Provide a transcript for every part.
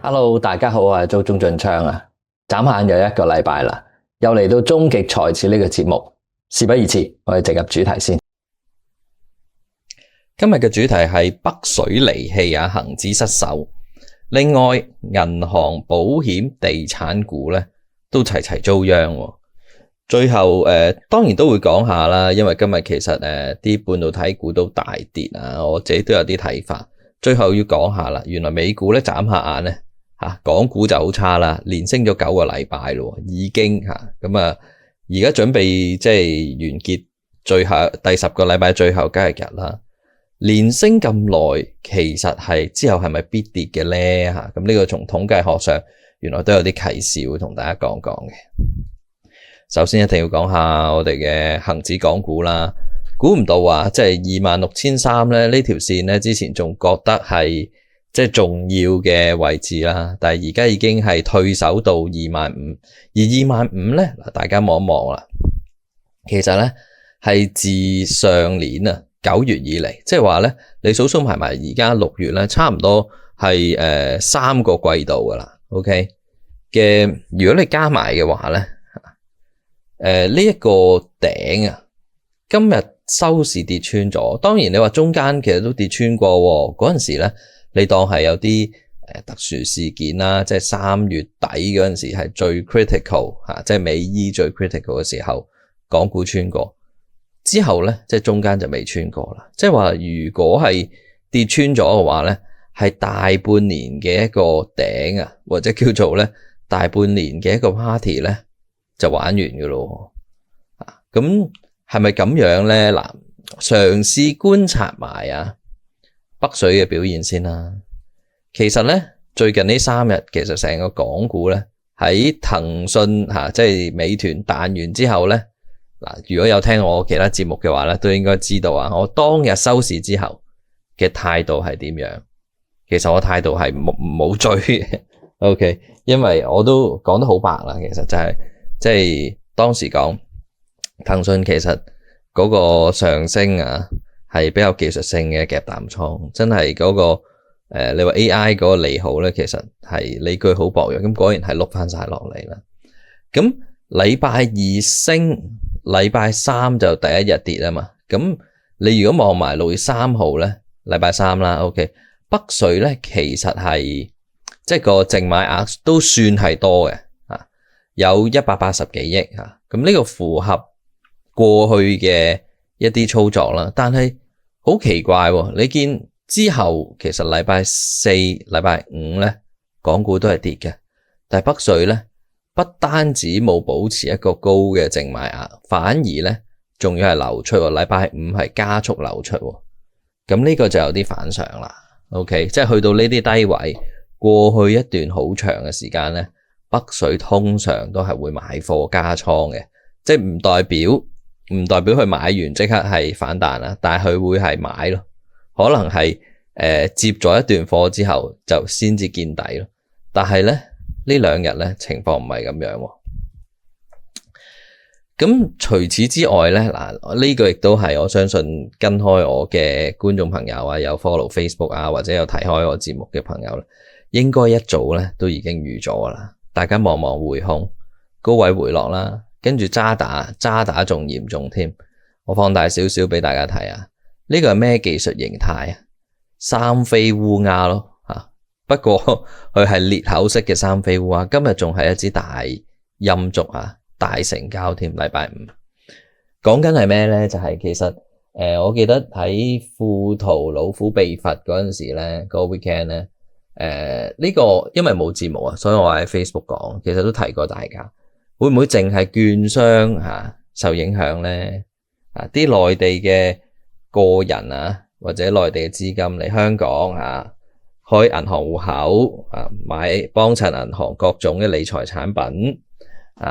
Hello，大家好，我係周鍾俊昌啊。眨下眼又一個禮拜啦，又嚟到終極財智呢個節目。事不宜遲，我哋直入主題先。今日嘅主題係北水離棄啊，恒指失守。另外，銀行、保險、地產股咧都齊齊遭殃。最後當然都會講下啦，因為今日其實啲半導體股都大跌啊，我自己都有啲睇法。最後要講下啦，原來美股咧眨下眼咧港股就好差啦，連升咗9個禮拜咯，已經咁啊，而家準備即係完結最後第10個禮拜最後交易日啦。連升咁耐，其實係之後係咪必跌嘅咧？咁呢個從統計學上原來都有啲啟示，會同大家講講嘅。首先一定要講下我哋嘅恒指港股啦，估唔到即係26,300咧呢條線咧，之前仲覺得係即係重要嘅位置啦，但係而家已經係退守到25,000，而25,000咧嗱，大家望一望啦，其實咧係自上年9月以嚟，即係話咧你數數埋埋而家6月咧，差唔多係3個季度噶啦 ，OK 嘅。如果你加埋嘅話咧，呢一個頂今日收市跌穿咗，當然你話中間其實都跌穿過嗰陣時咧。你當係有啲特殊事件啦，即係3月底嗰陣時係最 critical 即係美伊最 critical 嘅時候，港股穿過之後咧，即係中間就未穿過啦。即係話如果係跌穿咗嘅話咧，係大半年嘅一個頂或者叫做咧大半年嘅一個 party 咧就玩完㗎咯。咁係咪咁樣咧？嗱，嘗試觀察埋北水嘅表現先啦。其實咧最近呢3日，其實成個港股咧喺騰訊即係美團彈完之後咧，嗱，如果有聽我其他節目嘅話咧，都應該知道我當日收市之後嘅態度係點樣。其實我態度係冇追嘅，OK， 因為我都講得好白啦。其實就係即係當時講騰訊其實嗰個上升係比較技術性嘅夾淡倉，真係嗰個你話 AI 嗰個利好咧，其實係理據好薄弱，咁果然係碌翻晒落嚟啦。咁禮拜二升，禮拜三就第一日跌啊嘛。咁你如果望埋6月3號咧，禮拜三啦 ，OK， 北水咧其實係即係個淨買額都算係多嘅有180幾億咁呢個符合過去嘅一啲操作啦，但係好奇怪你見之後其實禮拜四、禮拜五咧，港股都係跌嘅，但係北水咧不單止冇保持一個高嘅淨買額，反而咧仲要係流出，禮拜五係加速流出，咁呢個就有啲反常啦。OK， 即係去到呢啲低位，過去一段好長嘅時間咧，北水通常都係會買貨加倉嘅，即係唔代表佢買完即刻係反彈啦，但係佢會係買咯，可能係接咗一段貨之後就先至見底咯。但係咧呢兩日咧情況唔係咁樣。咁除此之外咧，嗱，呢個亦都係我相信跟開我嘅觀眾朋友有 follow Facebook 或者有睇開我節目嘅朋友咧，應該一早咧都已經預咗啦。大家望望匯控高位回落啦。跟住渣打仲嚴重添，我放大少少俾大家睇呢個係咩技術形態三飛烏鴉咯不過佢係裂口式嘅三飛烏鴉，今日仲係一支大陰燭大成交添。禮拜五講緊係咩咧？就係其實我記得喺富途老虎被罰嗰陣時咧，個 weekend 咧呢個因為冇節目所以我喺 Facebook 講，其實都提過大家。會唔會淨係券商受影響咧？啲內地嘅個人或者內地嘅資金嚟香港開銀行戶口幫襯銀行各種嘅理財產品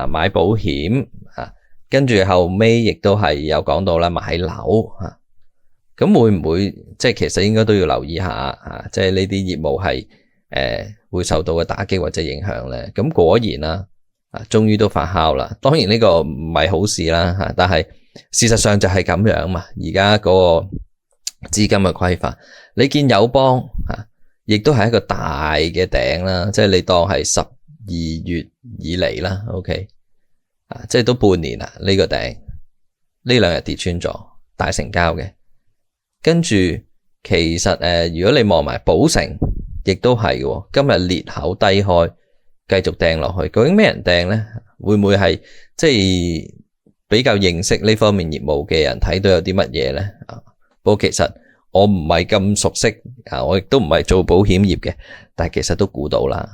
買保險跟住後尾亦都係有講到啦，買樓咁會唔會即係其實應該都要留意下即係呢啲業務係會受到嘅打擊或者影響咧？咁果然啦。終於都發酵啦，當然呢個唔係好事啦但係事實上就係咁樣嘛。而家嗰個資金嘅規範，你見友邦亦都係一個大嘅頂啦，即係你當係12月以嚟啦 ，OK， 即係都半年啦呢個頂，呢兩日跌穿咗，大成交嘅。跟住其實如果你望埋寶城，亦都係嘅，今日裂口低開，繼續掟落去，究竟咩人掟呢？會唔會係即係比較認識呢方面業務嘅人睇到有啲乜嘢呢？不過其實我唔係咁熟悉我亦都唔係做保險業嘅，但係其實都估到啦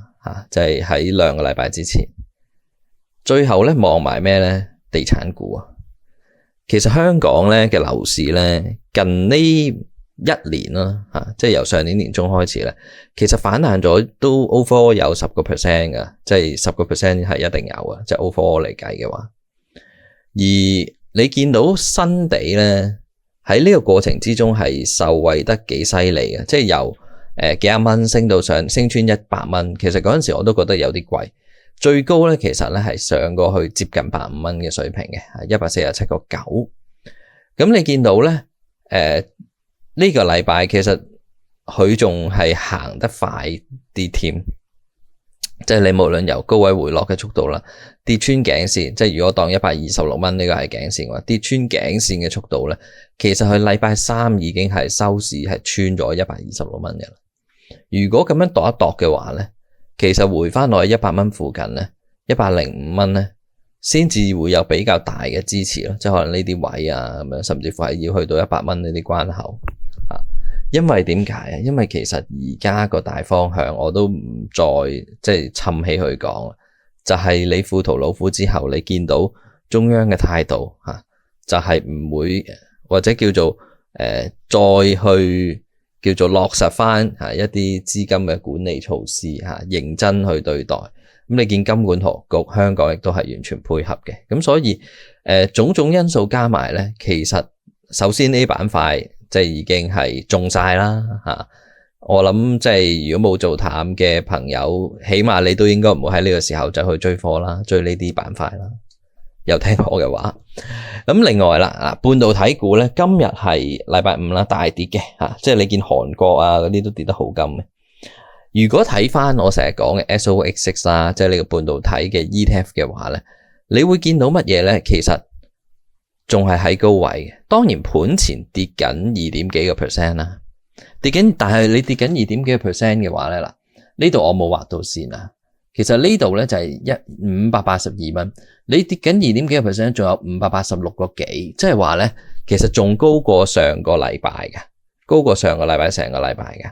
就係喺2個禮拜之前。最後呢，望埋咩呢？地產股啊，其實香港呢嘅樓市呢，近呢1年啦即係由上年年中開始咧，其實反彈咗都 overall 有10% 㗎，即係10% 係一定有啊，即係 overall 嚟計嘅話。而你見到新地咧喺呢個過程之中係受惠得幾犀利嘅，即係由幾廿蚊升穿100蚊，其實嗰陣時我都覺得有啲貴，最高咧其實咧係上過去接近85蚊嘅水平嘅，147.9。咁你見到咧呢個禮拜其實佢仲係行得快啲添，即係你無論由高位回落嘅速度啦，跌穿頸線，即係如果當126蚊呢個係頸線嘅話，跌穿頸線嘅速度咧，其實佢禮拜3已經係收市係穿咗126蚊嘅啦。如果咁樣度一度嘅話咧，其實回翻落去100蚊附近咧，105蚊咧，先至會有比較大嘅支持咯，即係可能呢啲位啊咁樣，甚至乎係要去到100蚊呢啲關口。因為點解啊？因為其實而家個大方向我都唔再即係氹起去講，就係你富途老虎之後，你見到中央嘅態度就係唔會或者叫做再去叫做落實翻一啲資金嘅管理措施認真去對待。咁你見金管局香港亦都係完全配合嘅，咁所以種種因素加埋咧，其實首先呢啲板塊即係已經係中晒啦我諗即係如果冇做淡嘅朋友，起碼你都應該唔會喺呢個時候就去追貨啦，追呢啲板塊啦。有聽我嘅話，咁另外啦半導體股咧，今日係禮拜5啦，大跌嘅即係你見韓國嗰啲都跌得好金嘅。如果睇翻我成日講嘅 SOX6 啦，即係呢個半導體嘅 ETF 嘅話咧，你會見到乜嘢咧？其實仲係喺高位嘅，當然盤前跌緊2點幾個 percent 啦，跌緊，但係你跌緊2點幾個 percent 嘅話咧，嗱呢度我冇畫到線啊，其實呢度咧就係582蚊，你跌緊2點幾個 percent，仲有586個幾，即係話咧其實仲高過上個禮拜嘅，高過上個禮拜成個禮拜嘅。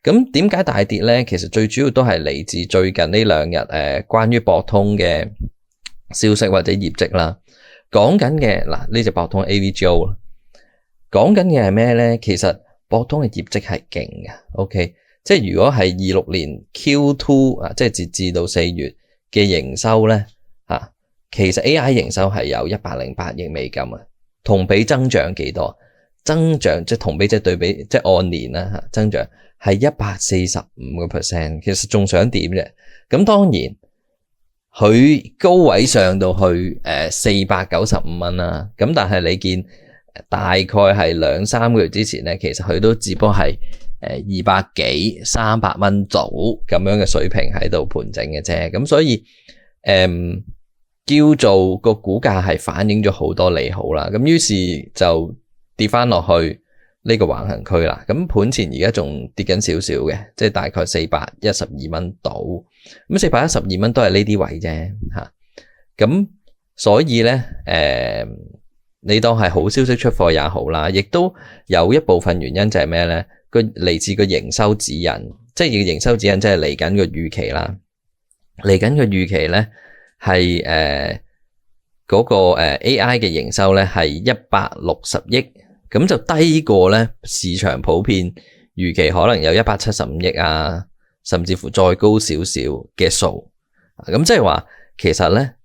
咁點解大跌咧？其實最主要都係嚟自最近呢2日關於博通嘅消息或者業績啦。講緊嘅嗱呢隻博通 AVGO 啦，講緊嘅係咩咧？其實博通嘅業績係勁嘅 ，OK， 即係如果係26年 Q2 即係截至到4月嘅營收咧其實 AI 營收係有108億美金啊，同比增長幾多？增長即係同比即係對比即係按年啦增長係145%，其實仲想點啫？咁當然。佢高位上到去495蚊啦，咁但係你見大概係2-3個月之前咧，其實佢都只不過係200幾300蚊左右咁樣嘅水平喺度盤整嘅啫，咁所以叫做個股價係反映咗好多利好啦，咁於是就跌翻落去呢個橫行區啦，咁盤前而家仲跌緊少少嘅，即係大概412蚊到，咁412蚊都係呢啲位啫咁所以咧你當係好消息出貨也好啦，亦都有一部分原因就係咩咧？嚟自個營收指引，即係營收指引即係嚟緊個預期啦，嚟緊個預期咧係嗰個AI 嘅營收咧係160億。咁就低過咧市場普遍預期可能有175億啊，甚至乎再高少少嘅數。咁即係話其實咧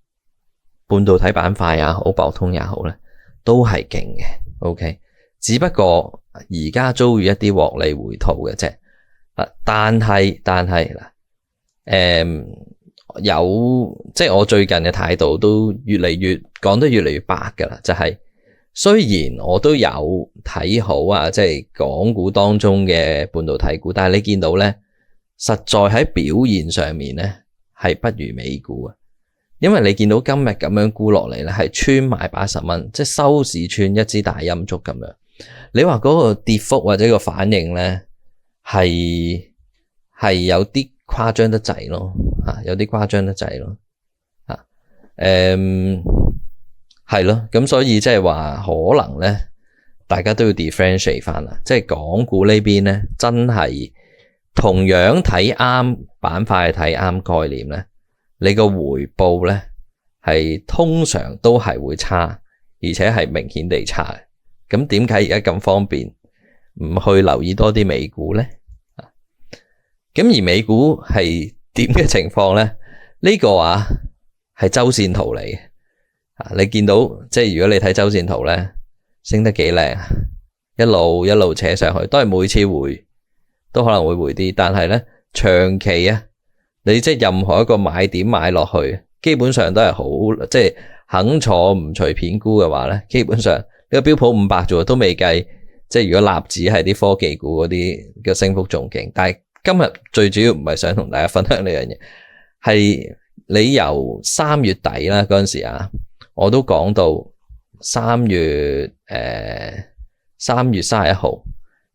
半導體板塊也好，博通也好咧，都係勁嘅。OK， 只不過而家遭遇一啲獲利回吐嘅啫。但係有即係我最近嘅態度都越嚟越講得越嚟越白噶啦，就係。雖然我都有睇好即係港股當中嘅半導體股，但係你見到咧，實在喺表現上面咧係不如美股啊。因為你見到今日咁樣沽落嚟咧，係穿埋80蚊，即係收市穿一支大陰燭咁樣。你話嗰個跌幅或者個反應咧，係有啲誇張得滯咯，有啲誇張得滯咯，係咯。咁所以即係話可能咧，大家都要 differentiate 翻啦。即係港股呢邊咧，真係同樣睇啱板塊、睇啱概念咧。你個回報咧係通常都係會差，而且係明顯地差嘅。咁點解而家咁方便唔去留意多啲美股咧？咁而美股係點嘅情況咧？呢個係周線圖嚟嘅。你見到即係如果你睇周線圖咧，升得幾靚，一路扯上去，都係每次回都可能會回啲，但係咧長期你即係任何一個買點買落去，基本上都係好，即係肯坐唔隨便沽嘅話咧，基本上呢個標普500啫，都未計。即係如果納指係啲科技股嗰啲嘅升幅仲勁，但係今日最主要唔係想同大家分享呢樣嘢，係你由3月底啦嗰陣時我都講到3月31號，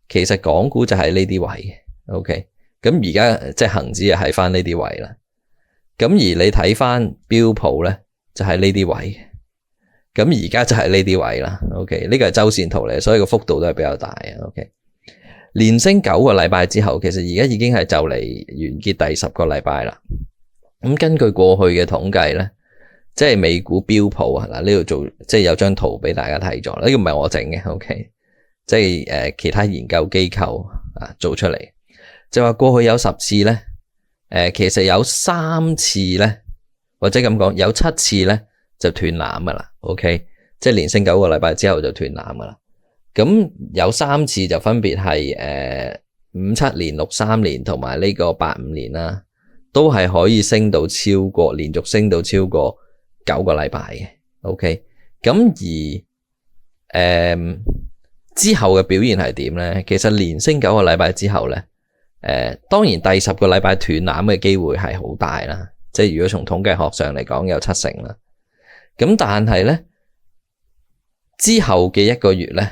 其實港股就喺呢啲位嘅 ，OK。咁而家即係恒指又係翻呢啲位啦，咁而你睇翻標普咧就係呢啲位，咁而家就係呢啲位啦。OK， 呢個係周線圖嚟，所以個幅度都係比較大嘅。OK， 連升9個禮拜之後，其實而家已經係就嚟完結第10個禮拜啦。咁根據過去嘅統計咧，即係美股標普嗱，呢度做即係有張圖俾大家睇咗，呢個唔係我整嘅 ，OK， 即係其他研究機構做出嚟。就話過去有10次咧，其實有3次咧，或者咁講有7次咧就斷纜噶啦 ，OK， 即係連升9個禮拜之後就斷纜噶啦。咁有3次就分別係57年、63年同埋呢個85年啦，都係可以升到超過連續升到超過9個禮拜嘅 ，OK。咁而之後嘅表現係點咧？其實連升9個禮拜之後咧。當然第10個禮拜斷纜嘅機會係好大啦，即係如果從統計學上嚟講有70%啦。咁但係咧之後嘅1個月咧，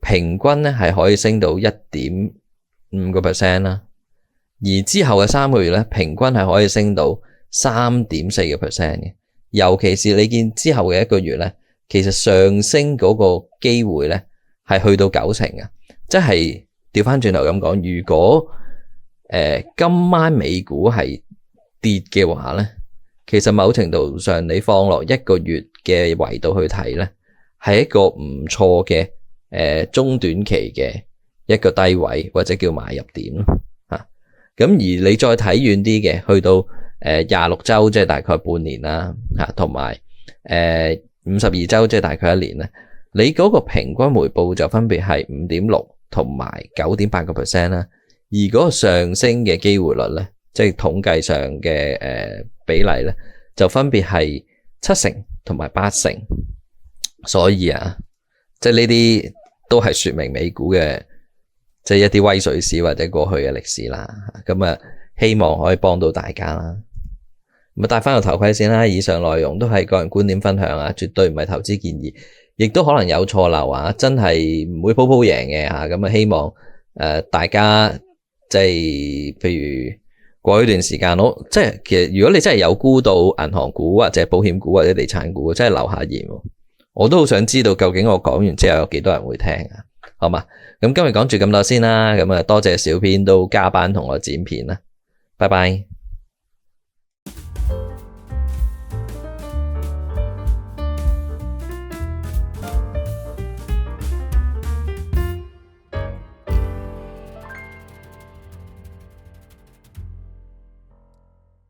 平均咧係可以升到 1.5% 啦，而之後嘅3個月咧，平均係可以升到 3.4% 嘅。尤其是你見之後嘅1個月咧，其實上升嗰個機會咧係去到90%嘅，即係調翻轉頭咁講，如果今晚美股係跌嘅話咧，其實某程度上你放落1個月嘅維度去睇咧，係一個唔錯嘅中短期嘅一個低位或者叫買入點咯嚇。咁而你再睇遠啲嘅，去到26週即係大概半年啦嚇，同埋52週即係大概1年咧，你嗰個平均回報就分別係 5.6 同埋 9.8% 啦。而嗰個上升嘅機會率咧，即係統計上嘅比例咧，就分別係7% 同埋8%。所以即係呢啲都係說明美股嘅即係一啲威水史或者過去嘅歷史啦。咁希望可以幫到大家啦。咁戴翻個頭盔先啦。以上內容都係個人觀點分享絕對唔係投資建議，亦都可能有錯漏真係唔會鋪贏嘅咁希望大家。即係譬如過一段時間，即係其實如果你真係有沽到銀行股或者保險股或者地產股，真係留下言，我都好想知道究竟我講完之後有幾多人會聽好嘛？咁今日講住咁多先啦，咁多謝小編都加班同我剪片啦，拜拜。